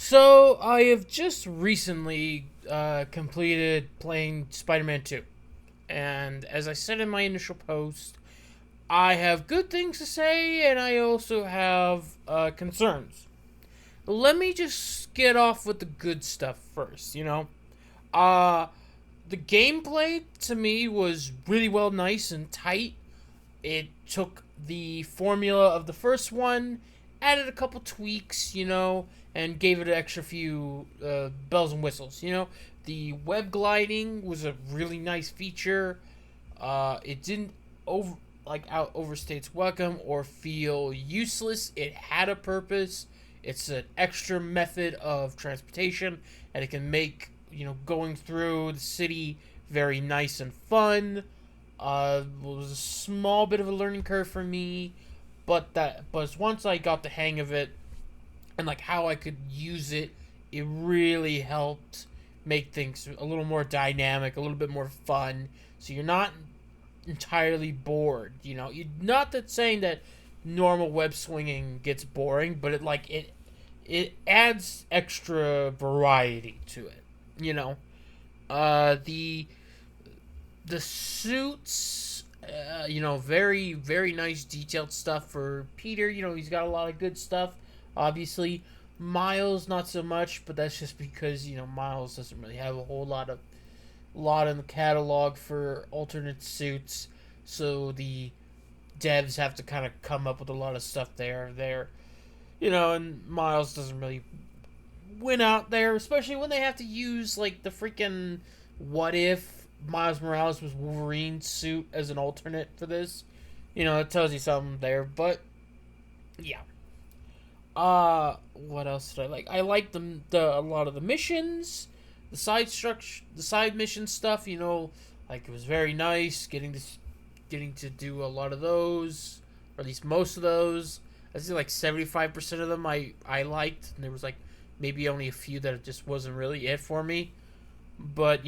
So I have just recently completed playing Spider-Man 2, and as I said in my initial post, I have good things to say, and I also have concerns. Let me just get off with the good stuff first. Uh, the gameplay to me was really well, nice and tight. It took the formula of the first one, added a couple tweaks, and gave it an extra few bells and whistles. The web gliding was a really nice feature. It didn't overstay its welcome or feel useless. It had a purpose. It's an extra method of transportation, and it can make going through the city very nice and fun. It was a small bit of a learning curve for me, but once I got the hang of it and like how I could use it, it really helped make things a little more dynamic, a little bit more fun. So you're not entirely bored. Not that saying that normal web swinging gets boring, but it adds extra variety to it. You know, the suits, very very nice detailed stuff for Peter. He's got a lot of good stuff. Obviously, Miles not so much, but that's just because Miles doesn't really have a whole lot in the catalog for alternate suits, so the devs have to kind of come up with a lot of stuff there. And Miles doesn't really win out there, especially when they have to use like the freaking what if Miles Morales was Wolverine's suit as an alternate for this. It tells you something there, but yeah. What else did I like? I liked a lot of the missions, the side mission stuff. Like it was very nice getting to do a lot of those, or at least most of those. I see like 75% of them I liked, and there was like maybe only a few that it just wasn't really it for me. But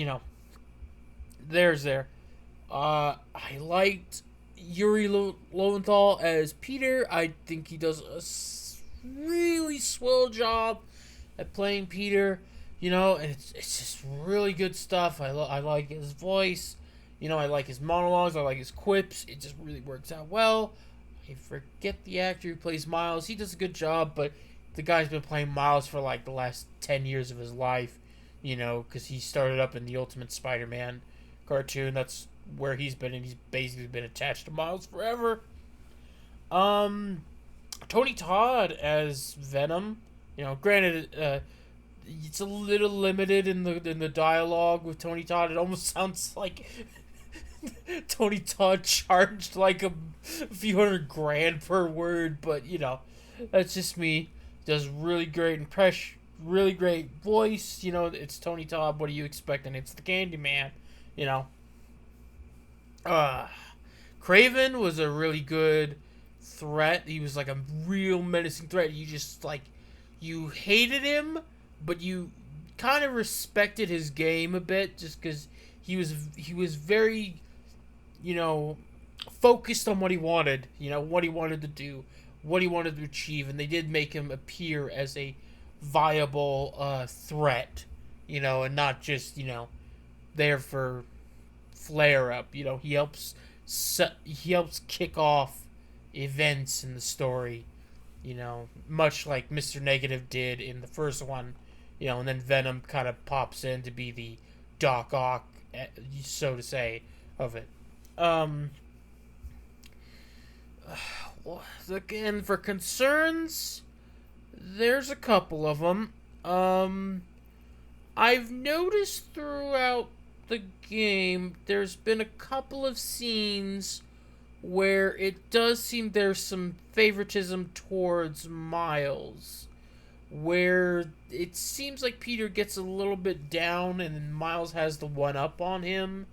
there's there. I liked Yuri Lowenthal as Peter. I think he does a really swell job at playing Peter. And it's just really good stuff. I like his voice. I like his monologues. I like his quips. It just really works out well. I forget the actor who plays Miles. He does a good job, but the guy's been playing Miles for like the last 10 years of his life. Because he started up in the Ultimate Spider-Man cartoon. That's where he's been, and he's basically been attached to Miles forever. Tony Todd as Venom. Granted, it's a little limited in the dialogue with Tony Todd. It almost sounds like Tony Todd charged like a few $100,000 per word, but that's just me. Does really great impression, really great voice. It's Tony Todd. What do you expect? And it's the Candyman. You know, uh, Craven was a really good threat. He was like a real menacing threat. You hated him, but you kind of respected his game a bit, just because he was very, you know, focused on what he wanted. What he wanted to do, what he wanted to achieve, and they did make him appear as a viable threat. And not just there for flare up. He helps kick off events in the story. Much like Mr. Negative did in the first one. And then Venom kind of pops in to be the Doc Ock, so to say, of it. Um, Again, for concerns, there's a couple of them. I've noticed throughout the game there's been a couple of scenes where it does seem there's some favoritism towards Miles, where it seems like Peter gets a little bit down and then Miles has the one up on him.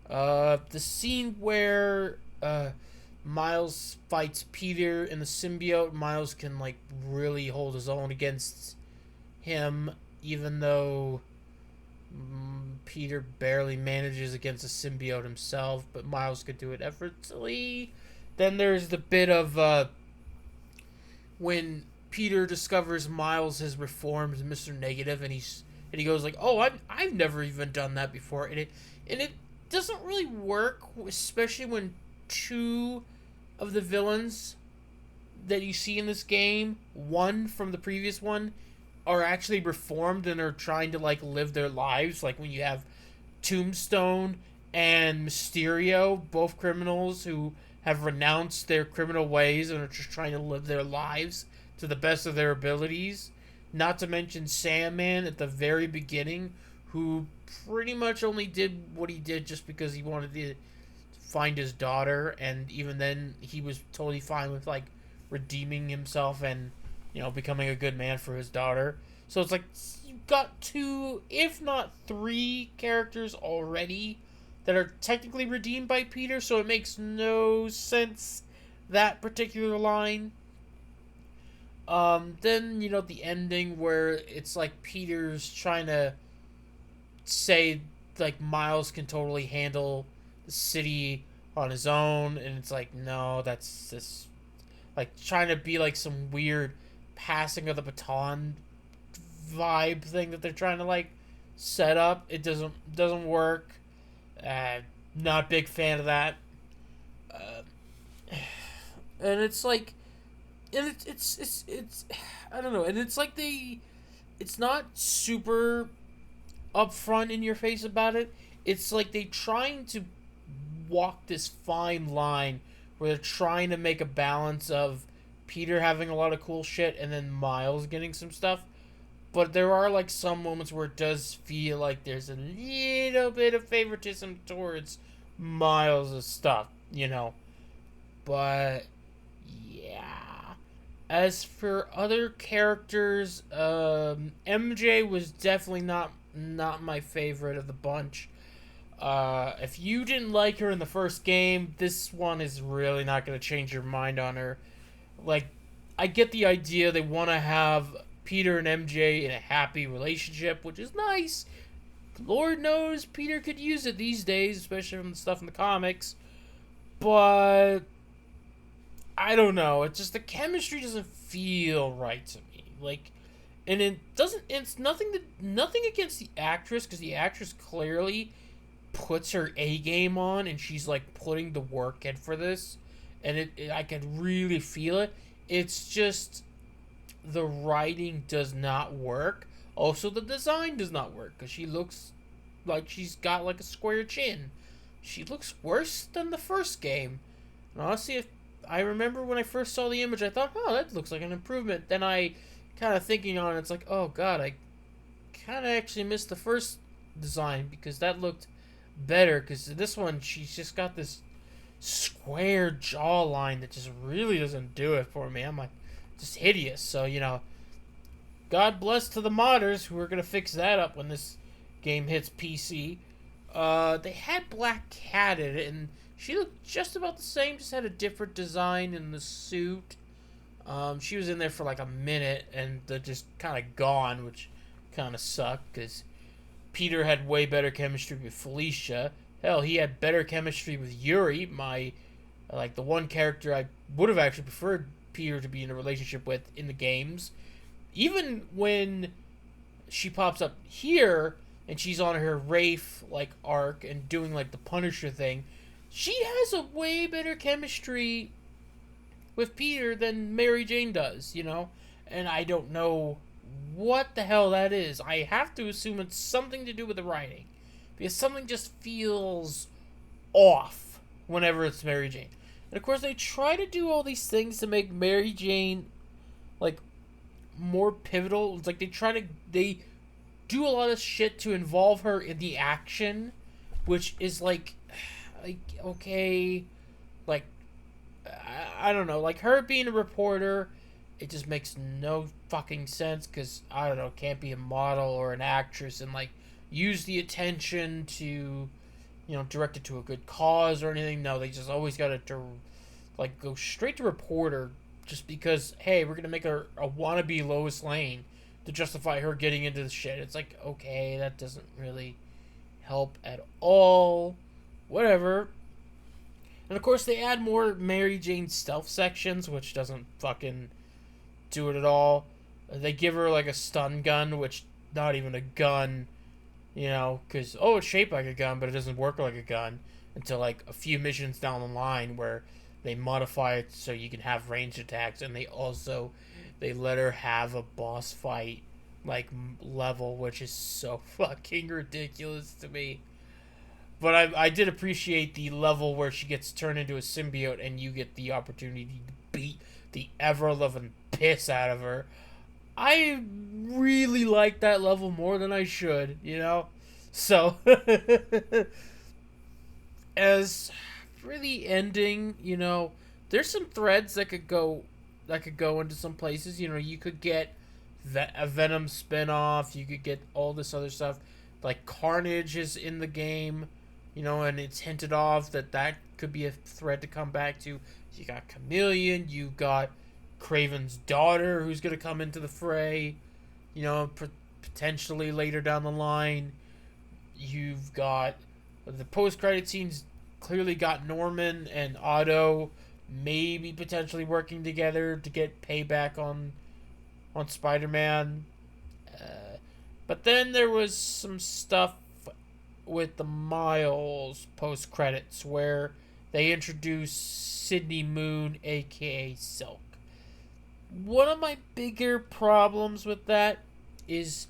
The scene where Miles fights Peter in the symbiote, Miles can like really hold his own against him, even though Peter barely manages against a symbiote himself, but Miles could do it effortlessly. Then there's the bit of when Peter discovers Miles has reformed Mr. Negative, and he goes like, "Oh, I've never even done that before," and it doesn't really work, especially when two of the villains that you see in this game, one from the previous one, are actually reformed and are trying to like live their lives. Like when you have Tombstone and Mysterio, both criminals who have renounced their criminal ways and are just trying to live their lives to the best of their abilities. Not to mention Sandman at the very beginning, who pretty much only did what he did just because he wanted to find his daughter, and even then he was totally fine with like redeeming himself and becoming a good man for his daughter. So it's like you've got two, if not three, characters already that are technically redeemed by Peter, so it makes no sense, that particular line. Then, the ending where it's like Peter's trying to say, like, Miles can totally handle the city on his own, and it's like, no, that's this, like, trying to be like some weird passing of the baton vibe thing that they're trying to, like, set up. It doesn't work. Not a big fan of that. And it's like, and it's I don't know, and it's like it's not super upfront in your face about it. It's like they trying to walk this fine line where they're trying to make a balance of Peter having a lot of cool shit and then Miles getting some stuff. But there are like some moments where it does feel like there's a little bit of favoritism towards Miles' stuff, But yeah. As for other characters, MJ was definitely not my favorite of the bunch. If you didn't like her in the first game, this one is really not going to change your mind on her. Like, I get the idea they want to have Peter and MJ in a happy relationship, which is nice. Lord knows Peter could use it these days, especially from the stuff in the comics. But I don't know. It's just the chemistry doesn't feel right to me. Like, and it doesn't. It's nothing against the actress, because the actress clearly puts her A game on, and she's like putting the work in for this, and I can really feel it. It's just the writing does not work. Also, the design does not work, because she looks like she's got like a square chin. She looks worse than the first game. And honestly, if I remember when I first saw the image, I thought, oh, that looks like an improvement. Then I kind of thinking on it, it's like, oh god, I kind of actually missed the first design, because that looked better. Because this one, she's just got this square jawline that just really doesn't do it for me. I'm like, just hideous. So, God bless to the modders who are going to fix that up when this game hits PC. They had Black Cat in it, and she looked just about the same, just had a different design in the suit. She was in there for like a minute, and they're just kind of gone, which kind of sucked, because Peter had way better chemistry with Felicia. Hell, he had better chemistry with Yuri, the one character I would have actually preferred Peter to be in a relationship with in the games. Even when she pops up here, and she's on her Wraith, arc, and doing, the Punisher thing, she has a way better chemistry with Peter than Mary Jane does, And I don't know what the hell that is. I have to assume it's something to do with the writing, because something just feels off whenever it's Mary Jane. And of course, they try to do all these things to make Mary Jane, more pivotal. It's like they do a lot of shit to involve her in the action, which is okay, I don't know, her being a reporter, it just makes no fucking sense, because, I don't know, can't be a model or an actress and, use the attention to, direct it to a good cause or anything. No, they just always gotta, go straight to reporter, just because, hey, we're gonna make her a wannabe Lois Lane to justify her getting into the shit. It's like, okay, that doesn't really help at all. Whatever. And of course, they add more Mary Jane stealth sections, which doesn't fucking do it at all. They give her like a stun gun, which not even a gun, because it's shaped like a gun, but it doesn't work like a gun until like a few missions down the line where they modify it so you can have ranged attacks, and they let her have a boss fight like level, which is so fucking ridiculous to me. But I did appreciate the level where she gets turned into a symbiote and you get the opportunity to beat the ever loving piss out of her. I really like that level more than I should. So, as for the ending, there's some threads that could go into some places. You could get a Venom spinoff. You could get all this other stuff. Like Carnage is in the game, and it's hinted off that could be a thread to come back to. You got Chameleon. You got Craven's daughter, who's gonna come into the fray. Potentially later down the line. You've got the post-credit scenes. Clearly got Norman and Otto maybe potentially working together to get payback on Spider-Man. But then there was some stuff with the Miles post-credits where they introduced Sydney Moon, aka Silk. One of my bigger problems with that is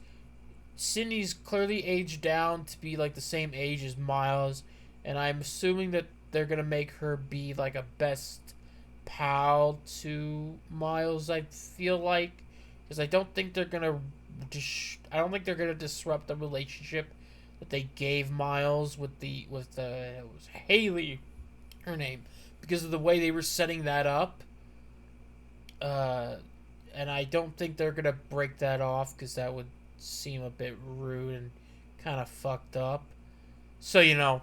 Sydney's clearly aged down to be like the same age as Miles, and I'm assuming that they're gonna make her be like a best pal to Miles. I feel like, because I don't think they're gonna disrupt the relationship that they gave Miles with it was Haley, her name, because of the way they were setting that up. And I don't think they're gonna break that off because that would seem a bit rude and kind of fucked up. So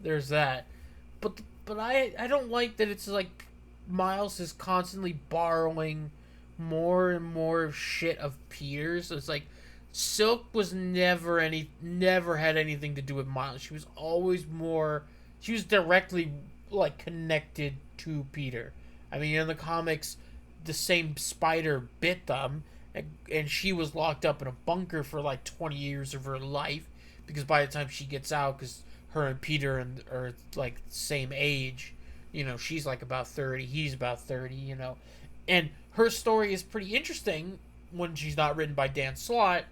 there's that. But I don't like that it's like Miles is constantly borrowing more and more shit of Peter's. It's like Silk was never had anything to do with Miles. She was directly like connected to Peter. I mean, in the comics, the same spider bit them, and she was locked up in a bunker for like 20 years of her life, because by the time she gets out, because her and Peter are like the same age, she's like about 30, he's about 30, and her story is pretty interesting when she's not written by Dan Slott,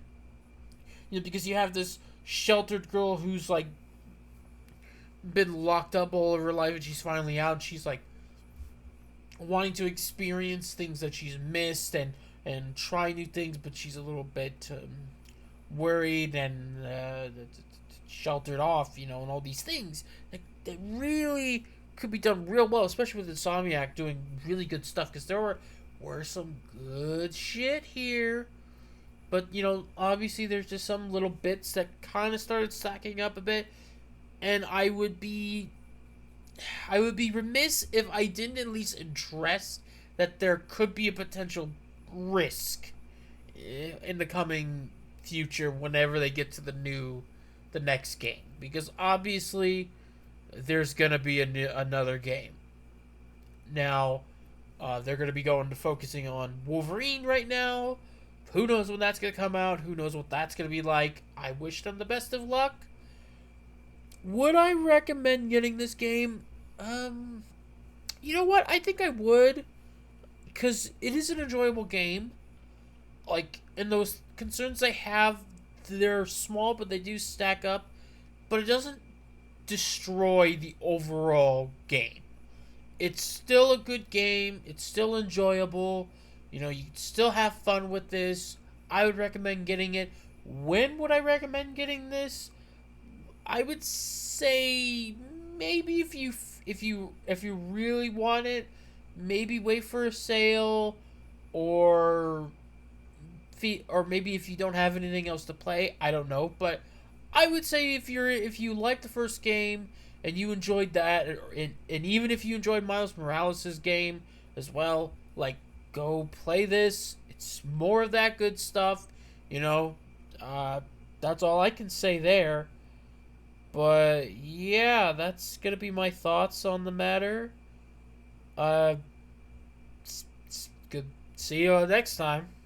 because you have this sheltered girl who's like been locked up all of her life, and she's finally out, and she's like wanting to experience things that she's missed and try new things, but she's a little bit worried and sheltered off, and all these things that really could be done real well, especially with Insomniac doing really good stuff, because there were some good shit here. But, obviously there's just some little bits that kind of started stacking up a bit, and I would be remiss if I didn't at least address that there could be a potential risk in the coming future whenever they get to the next game, because obviously there's gonna be another game. Now, they're gonna be going to focusing on Wolverine right now. Who knows when that's gonna come out? Who knows what that's gonna be like? I wish them the best of luck. Would I recommend getting this game? You know what? I think I would, because it is an enjoyable game. Like, and those concerns I have, they're small, but they do stack up. But it doesn't destroy the overall game. It's still a good game. It's still enjoyable. You can still have fun with this. I would recommend getting it. When would I recommend getting this? I would say maybe if you really want it, maybe wait for a sale, or maybe if you don't have anything else to play, I don't know. But I would say if you liked the first game and you enjoyed that, and even if you enjoyed Miles Morales' game as well, like, go play this. It's more of that good stuff, that's all I can say there. But yeah, that's gonna be my thoughts on the matter. It's good See you next time.